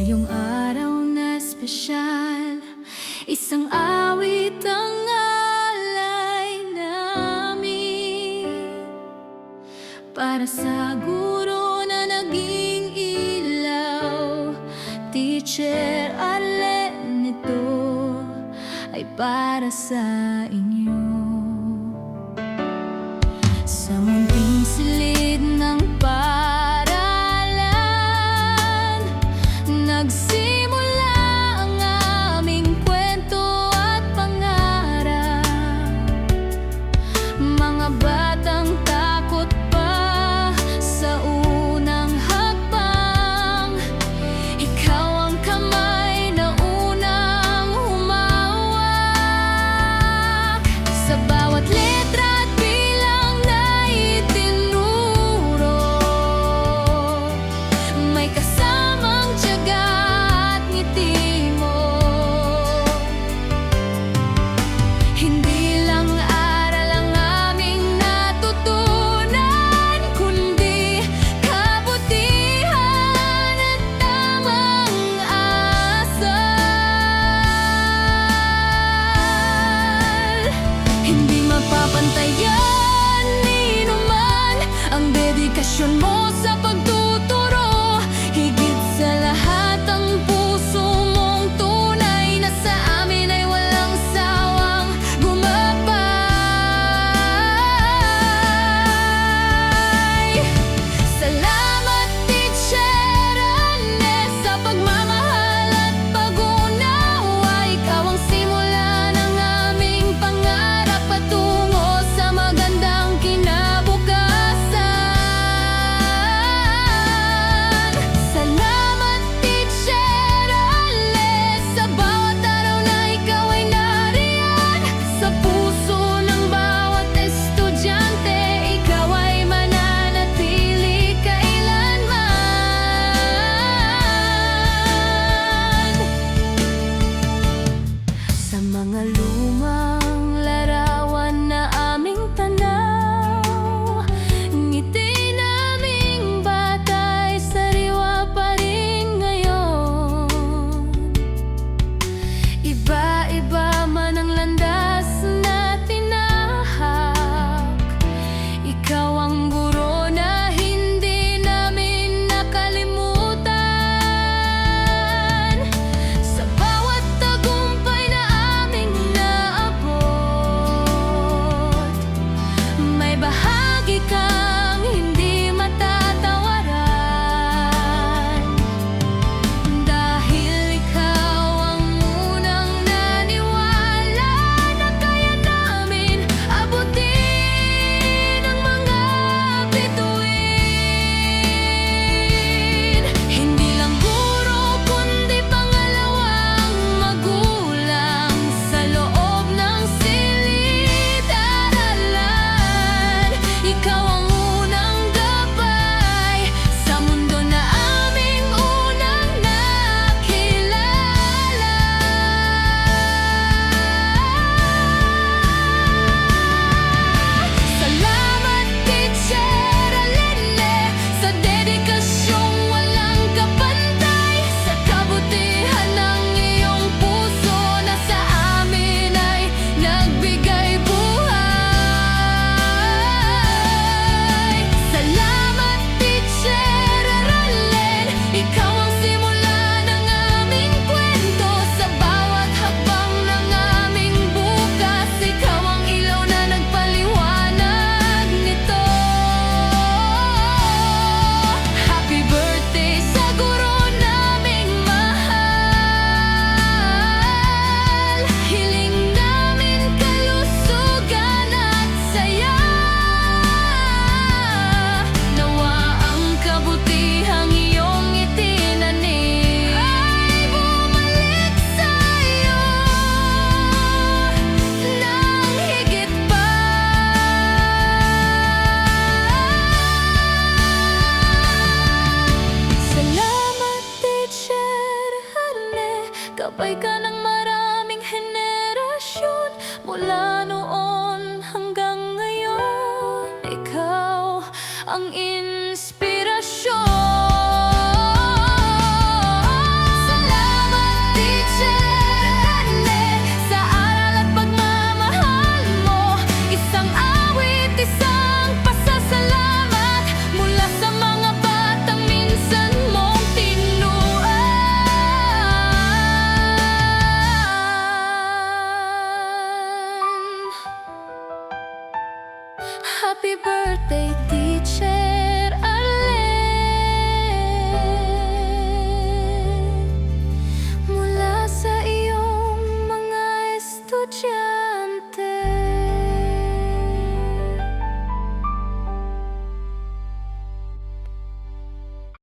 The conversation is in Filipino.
ngayong araw na espesyal, isang awit ang alay namin para sa guro na naging ilaw. Teacher Arlen, ito ay para sa inyo. Sa munting silid ng paaralan, nagsimula ang aming kwento at pangarap. Mga batang takot pa sa unang hakbang, ikaw ang kamay na unang humawak. Sa bawat letra at bilang na itinuro, may kasamang tiyaga at ngiti mo. Hindi lang aral ang aming natutunan, kundi kabutihan at tamang asal. Hindi mapapantayan ni numan ang dedikasyon mo sa pagtuturo. Higit sa lahat ang puso mong tunay na sa amin ay walang sawang gumabay. Salamat, Teacher Arlen, sa pagmamahal at pag-unawa. Ikaw ang simula ng aming pangarap patungo sa magandang kinabukasan. Salamat, Teacher Arlen, sa bawat araw na ikaw ay nariyan. Sa puso ng bawat estudyante, ikaw ay mananatili kailanman. Sa mga lumang larawan na aming tanaw, ngiti naming bata ay sariwa pa rin ngayon. Iba-iba man ang landas na tinahak, ikaw ang guro na hindi namin nakalimutan. Sa bawat tagumpay na aming naabot, may bahagi kang hindi matatawaran. Dahil ikaw ang unang naniwala na kaya namin abutin ang mga bituin. Hindi lang guro, kundi pangalawang magulang sa loob ng silid-aralan. Ikaw ang unang gabay sa mundo na aming unang nakilala. Salamat, Teacher Arlen, sa dedikasyong walang kapantay, sa kabutihan ng iyong puso na sa amin ay nagbigay buhay. Salamat, Teacher Arlen, ikaw ang simula ng aming kwento. Sa bawat hakbang ng aming bukas, ikaw ang ilaw na nagpaliwanag nito. Happy birthday sa guro naming mahal. Hiling namin kalusugan at saya. Nawa ang kabutihang iyong itinanim ay bumalik sa'yo ng higit pa. Salamat, Teacher Arlen, gabay ka ng